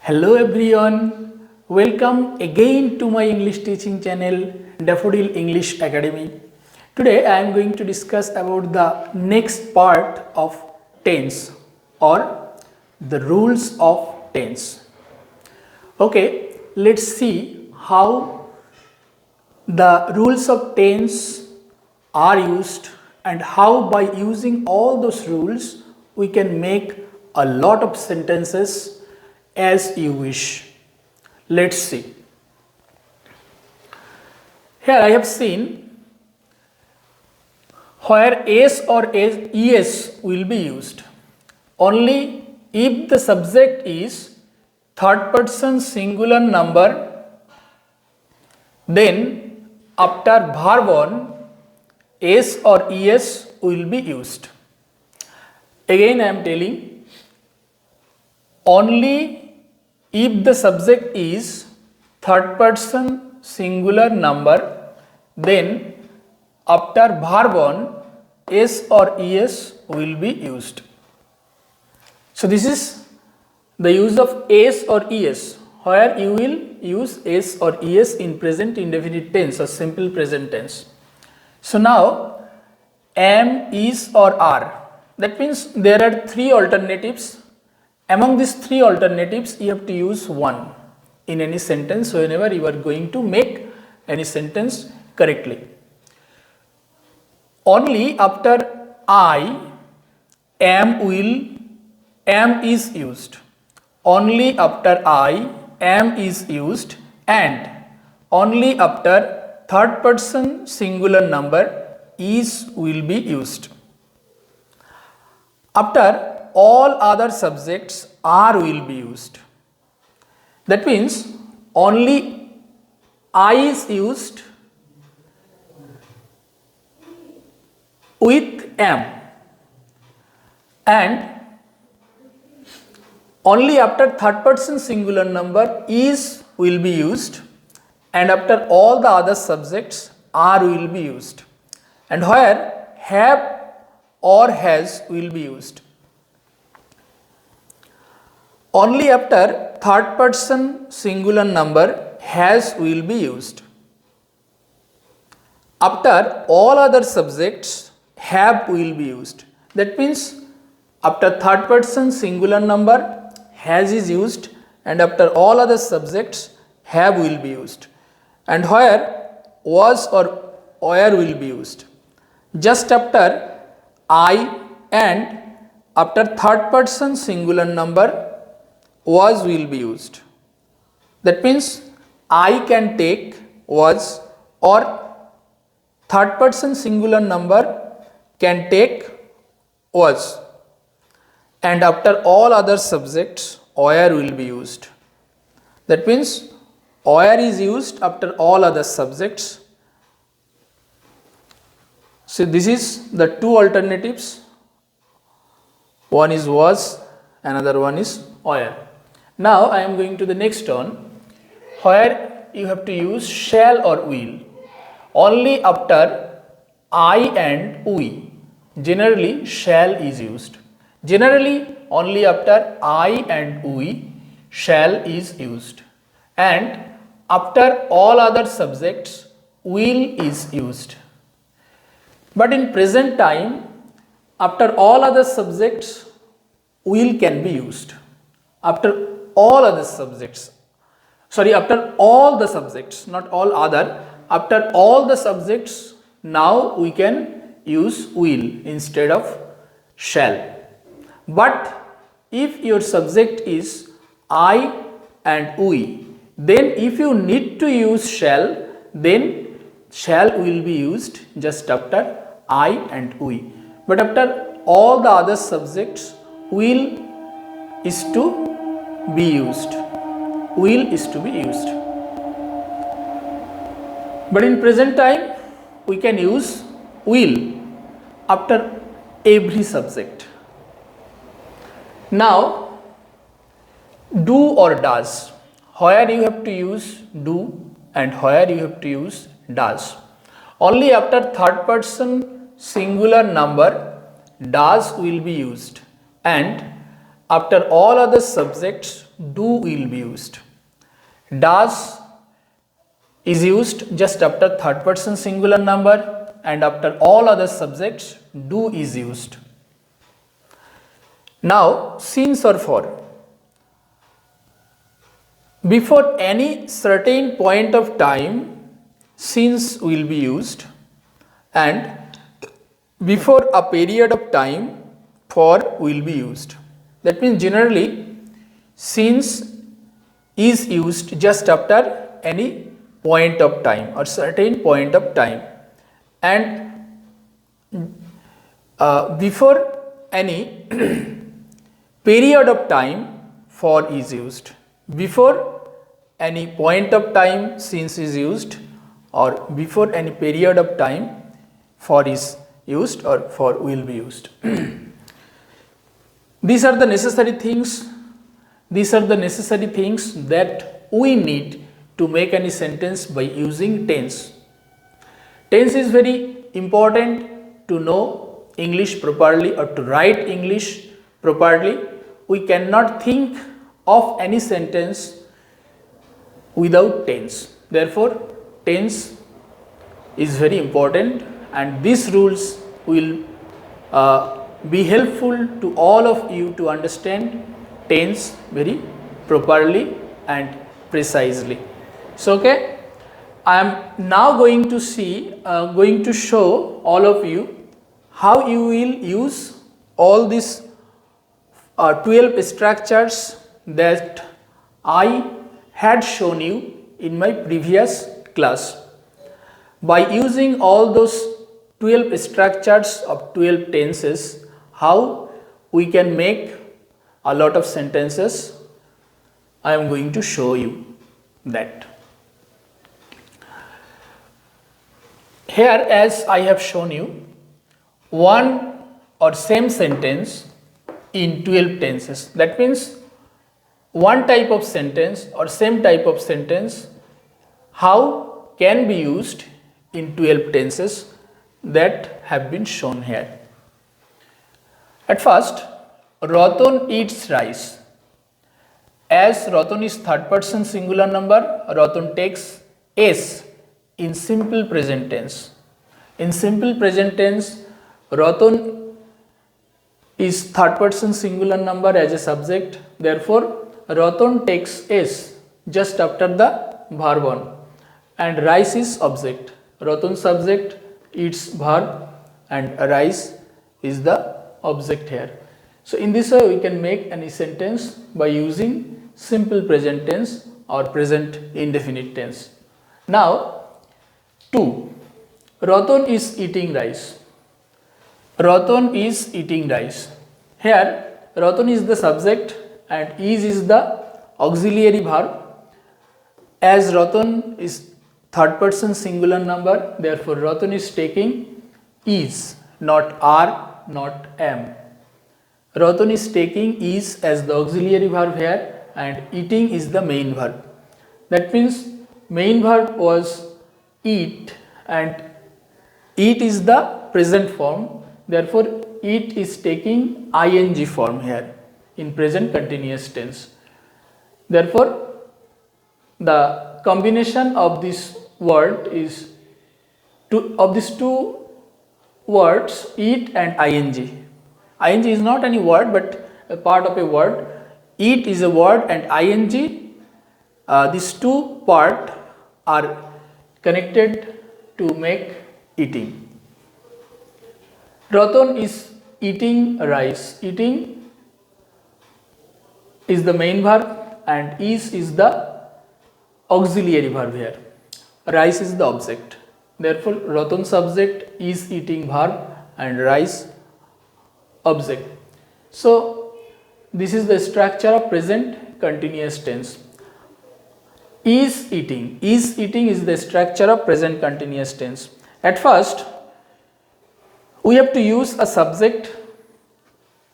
Hello everyone, welcome again to my English teaching channel Daffodil English Academy. Today I am going to discuss about the next part of tense or the rules of tense. Okay, let's see how the rules of tense are used and how by using all those rules we can make a lot of sentences as you wish. Let's see. Here I have seen where s or es will be used only if the subject is third person singular number, then after verb on s or es will be used. Again I am telling, only if the subject is third person singular number, then after verb on s or es will be used. So this is the use of s or es, where you will use s or es in present indefinite tense or simple present tense. So now am, is or are, that means there are three alternatives. Among these three alternatives you have to use one in any sentence whenever you are going to make any sentence correctly. Only after I, am, will, am is used. Only after I, am is used, and only after third person singular number is will be used. After all other subjects are will be used. That means only I is used with am, and only after third person singular number is will be used, and after all the other subjects are will be used, and where have or has will be used. Only after third person singular number has will be used. After all other subjects have will be used. That means after third person singular number has is used, and after all other subjects have will be used, and where was or where will be used. Just after I and after third person singular number was will be used. That means I can take was, or third person singular number can take was, and after all other subjects where will be used. That means where is used after all other subjects. So this is the two alternatives. One is was, another one is where. Now I am going to the next one, where you have to use shall or will only after I and we. Generally shall is used. Generally only after I and we shall is used, and after all other subjects will is used. But in present time, after all other subjects will can be used. After all other subjects, after all the subjects, not all other, after all the subjects now we can use will instead of shall. But if your subject is I and we, then if you need to use shall, then shall will be used just after I and we. But after all the other subjects will is to be used. Will is to be used. But in present time we can use will after every subject. Now do or does, where you have to use do and where you have to use does. Only after third person singular number does will be used, and after all other subjects, do will be used. Does is used just after third person singular number, and after all other subjects, do is used. Now, since or for. Before any certain point of time, since will be used, and before a period of time, for will be used. That means generally since is used just after any point of time or certain point of time, and before any period of time, for is used. Before any point of time, since is used, or before any period of time, for is used or for will be used. These are the necessary things. These are the necessary things that we need to make any sentence by using tense. Tense is very important to know English properly or to write English properly. We cannot think of any sentence without tense. Therefore, tense is very important, and these rules will be helpful to all of you to understand tense very properly and precisely. So, okay, I am now going to show all of you how you will use all these 12 structures that I had shown you in my previous class. By using all those 12 structures of 12 tenses, how we can make a lot of sentences, I am going to show you that. Here, as I have shown you, one or same sentence in 12 tenses. That means one type of sentence or same type of sentence how can be used in 12 tenses that have been shown here. At first, Ratan eats rice. As Ratan is third person singular number, Ratan takes S in simple present tense. In simple present tense, Ratan is third person singular number as a subject. Therefore, Ratan takes S just after the verb on, and rice is object. Ratan subject, eats verb, and rice is the object here. So, in this way we can make any sentence by using simple present tense or present indefinite tense. Now, 2. Ratan is eating rice. Ratan is eating rice. Here, Ratan is the subject and is the auxiliary verb. As Ratan is third person singular number, therefore Ratan is taking is, not are, not am. Ratan is taking is as the auxiliary verb here, and eating is the main verb. That means main verb was eat, and eat is the present form. Therefore, eat is taking ing form here in present continuous tense. Therefore, the combination of this word is of these two words, eat and ing. Ing is not any word but a part of a word. Eat is a word and ing, these two parts are connected to make eating. Ratan is eating rice. Eating is the main verb and is the auxiliary verb here. Rice is the object. Therefore, Ratan subject, is eating verb, and rice object. So, this is the structure of present continuous tense. Is eating is the structure of present continuous tense. At first, we have to use a subject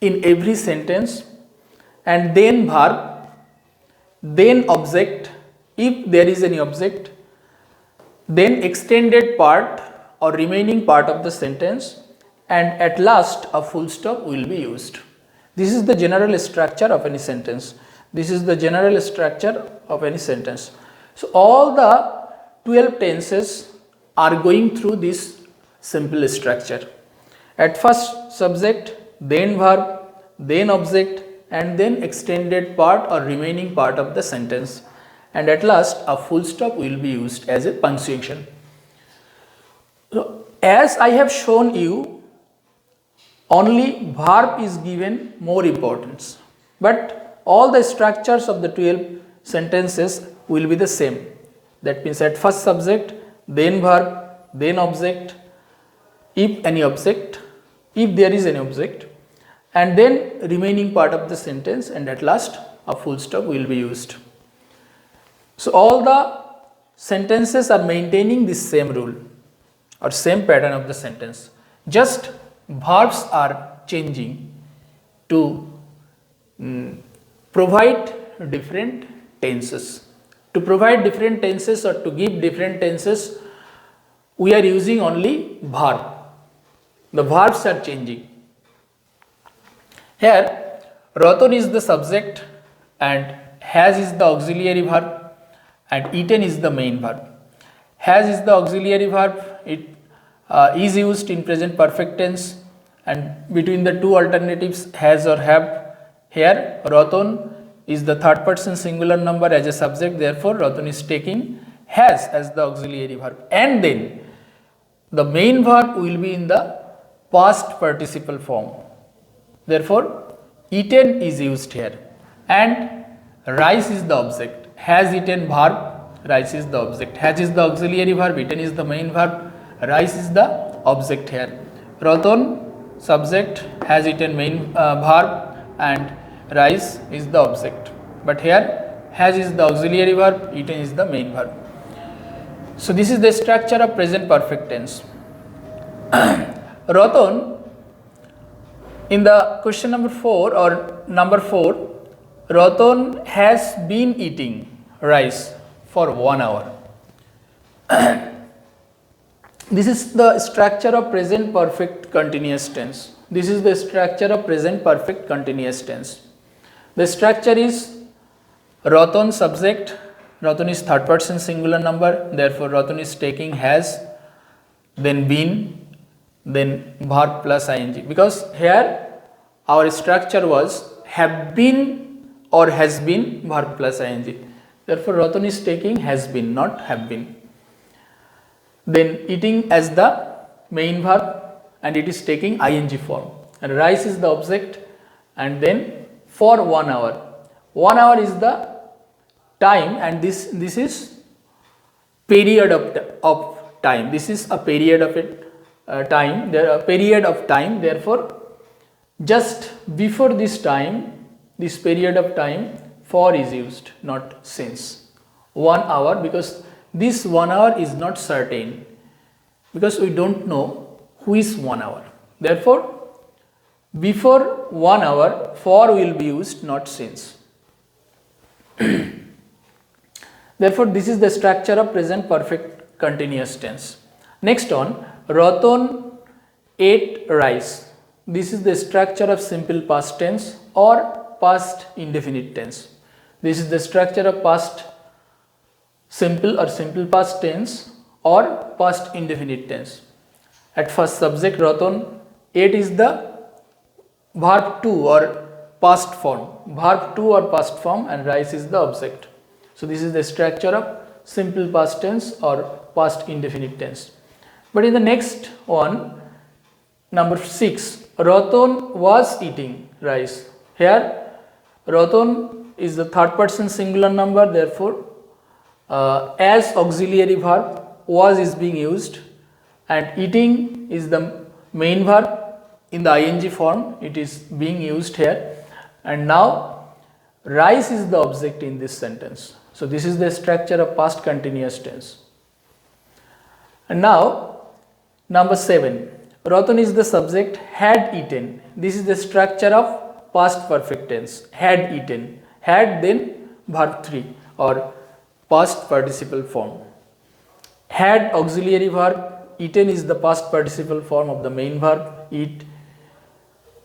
in every sentence, and then verb, then object if there is any object, then extended part or remaining part of the sentence, and at last a full stop will be used. This is the general structure of any sentence. This is the general structure of any sentence. So all the 12 tenses are going through this simple structure. At first subject, then verb, then object, and then extended part or remaining part of the sentence. And at last a full stop will be used as a punctuation. So as I have shown you, only verb is given more importance, but all the structures of the 12 sentences will be the same. That means at first subject, then verb, then object, if any object, if there is any object, and then remaining part of the sentence, and at last a full stop will be used. So all the sentences are maintaining this same rule or same pattern of the sentence. Just verbs are changing to provide different tenses. To provide different tenses or to give different tenses, we are using only verb. The verbs are changing. Here, Ratan is the subject and has is the auxiliary verb and eaten is the main verb. Has is the auxiliary verb. It is used in present perfect tense, and between the two alternatives has or have. Here Ratan is the third person singular number as a subject, therefore Ratan is taking has as the auxiliary verb, and then the main verb will be in the past participle form. Therefore eaten is used here, and rice is the object. Has eaten verb, rice is the object. Has is the auxiliary verb, eaten is the main verb, rice is the object here. Ratan subject, has eaten main verb, and rice is the object. But here has is the auxiliary verb, eaten is the main verb. So this is the structure of present perfect tense. Ratan, in the question number 4 or number 4, Ratan has been eating rice for 1 hour. This is the structure of present perfect continuous tense. This is the structure of present perfect continuous tense. The structure is Ratan subject. Ratan is third person singular number, therefore Ratan is taking has, then been, then verb plus ing, because here our structure was have been or has been verb plus ing. Therefore Ratan is taking has been, not have been. Then eating as the main verb and it is taking ing form, and rice is the object, and then for 1 hour. 1 hour is the time, and this is period of time. This is a period of time. There are period of time. Therefore, just before this time, this period of time, for is used, not since. 1 hour, because this 1 hour is not certain, because we don't know who is 1 hour. Therefore, before 1 hour, for will be used, not since. Therefore, this is the structure of present perfect continuous tense. Next on, Ratan ate rice. This is the structure of simple past tense or past indefinite tense. This is the structure of past simple or simple past tense or past indefinite tense. At first subject Ratan, ate is the verb to or past form. Verb to or past form, and rice is the object. So this is the structure of simple past tense or past indefinite tense. But in the next one, number 6, Ratan was eating rice. Here Ratan is the third person singular number, therefore as auxiliary verb was is being used, and eating is the main verb in the ing form, it is being used here, and now rice is the object in this sentence. So this is the structure of past continuous tense. And now number 7, Ratan is the subject, had eaten. This is the structure of past perfect tense, had eaten. Had, then verb 3 or past participle form. Had auxiliary verb, eaten is the past participle form of the main verb, eat,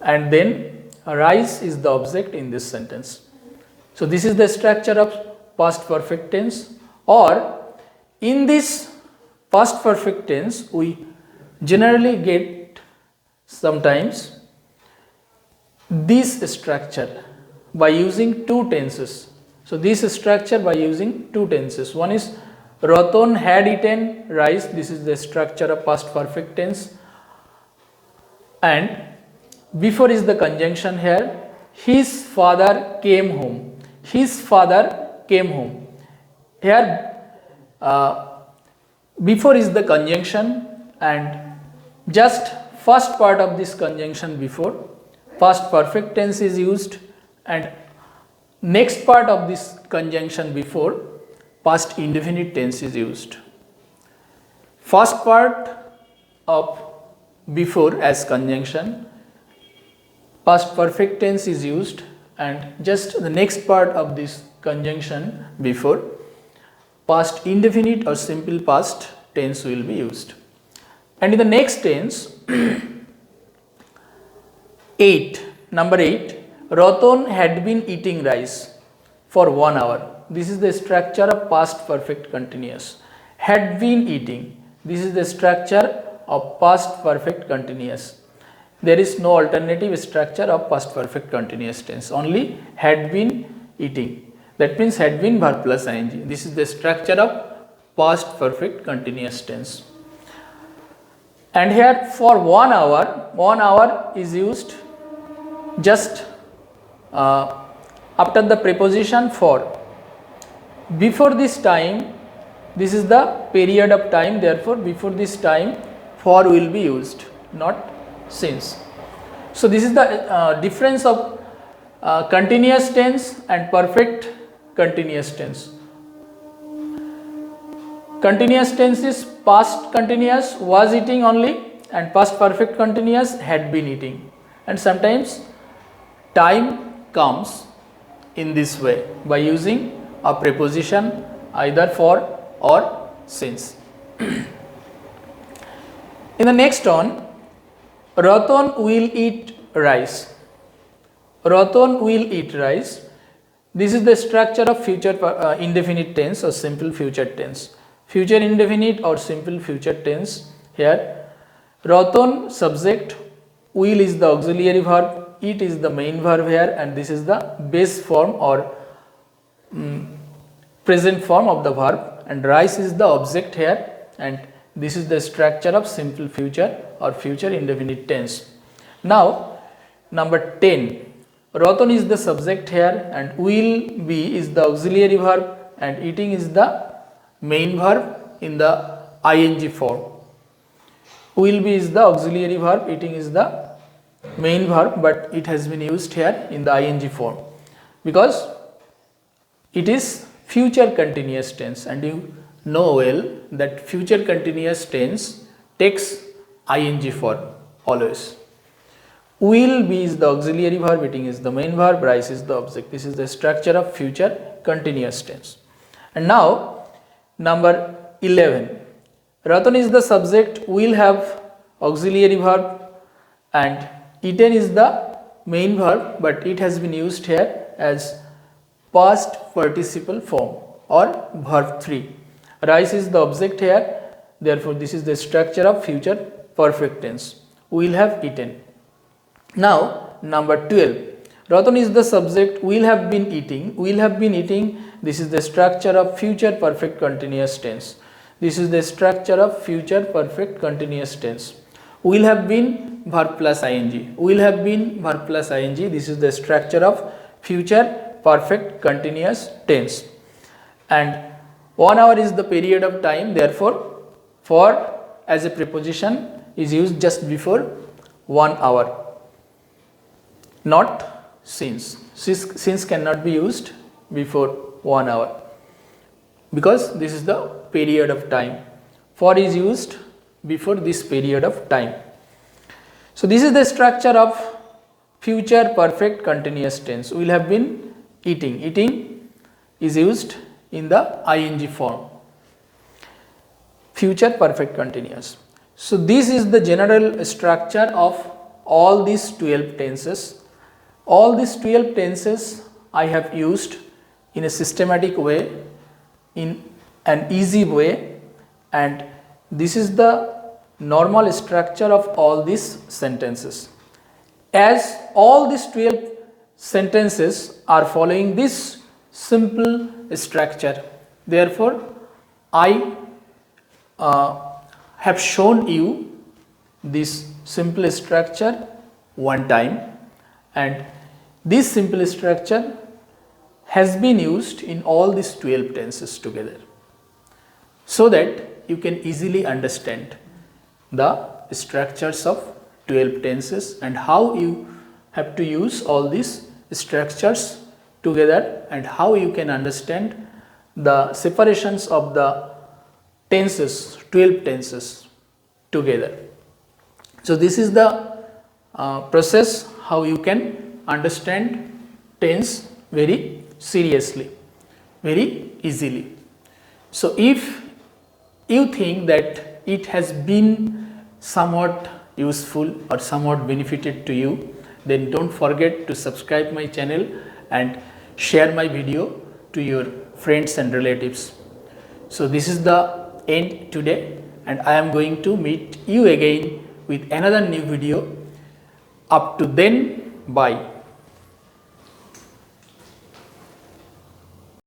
and then rice is the object in this sentence. So this is the structure of past perfect tense, or in this past perfect tense we generally get sometimes this structure by using two tenses. So this structure by using two tenses. One is Ratan had eaten rice. This is the structure of past perfect tense, and before is the conjunction here. His father came home. His father came home. Here before is the conjunction, and just first part of this conjunction before past perfect tense is used, and next part of this conjunction before past indefinite tense is used. First part of before as conjunction, past perfect tense is used, and just the next part of this conjunction before past indefinite or simple past tense will be used. And in the next tense 8, number 8, Ratan had been eating rice for 1 hour. This is the structure of past perfect continuous. Had been eating. This is the structure of past perfect continuous. There is no alternative structure of past perfect continuous tense. Only had been eating. That means had been verb plus ing. This is the structure of past perfect continuous tense. And here for 1 hour is used just after the preposition for. Before this time, this is the period of time, therefore before this time for will be used, not since. So this is the difference of continuous tense and perfect continuous tense. Continuous tense is past continuous was eating only, and past perfect continuous had been eating. And sometimes time comes in this way by using a preposition either for or since. In the next one, Ratan will eat rice. Ratan will eat rice. This is the structure of future indefinite tense or simple future tense. Future indefinite or simple future tense. Here Ratan subject, will is the auxiliary verb, eat is the main verb here, and this is the base form or present form of the verb, and rice is the object here, and this is the structure of simple future or future indefinite tense. Now number 10, Ratan is the subject here, and will be is the auxiliary verb, and eating is the main verb in the ing form. Will be is the auxiliary verb, eating is the main verb, but it has been used here in the ing form because it is future continuous tense, and you know well that future continuous tense takes ing form always. Will be is the auxiliary verb, eating is the main verb, rice is the object. This is the structure of future continuous tense. And now number 11, Ratan is the subject, will have auxiliary verb, and eaten is the main verb, but it has been used here as past participle form or verb 3. Rice is the object here, therefore this is the structure of future perfect tense. Will have eaten. Now number 12, Ratan is the subject, will have been eating. Will have been eating, this is the structure of future perfect continuous tense. This is the structure of future perfect continuous tense. Will have been verb plus ing. Will have been verb plus ing. This is the structure of future perfect continuous tense. And 1 hour is the period of time, therefore for as a preposition is used just before 1 hour, not since. Since cannot be used before 1 hour because this is the period of time. For is used before this period of time. So this is the structure of future perfect continuous tense. Will have been eating. Eating is used in the ing form. Future perfect continuous. So this is the general structure of all these 12 tenses. All these 12 tenses I have used in a systematic way, in an easy way, and this is the normal structure of all these sentences. As all these 12 sentences are following this simple structure, therefore I have shown you this simple structure one time, and this simple structure has been used in all these 12 tenses together, so that you can easily understand the structures of 12 tenses and how you have to use all these structures together, and how you can understand the separations of the tenses, 12 tenses together. So this is the process how you can understand tense very seriously, very easily. So if you think that it has been somewhat useful or somewhat benefited to you, then don't forget to subscribe my channel and share my video to your friends and relatives. So this is the end today, and I am going to meet you again with another new video. Up to then, bye.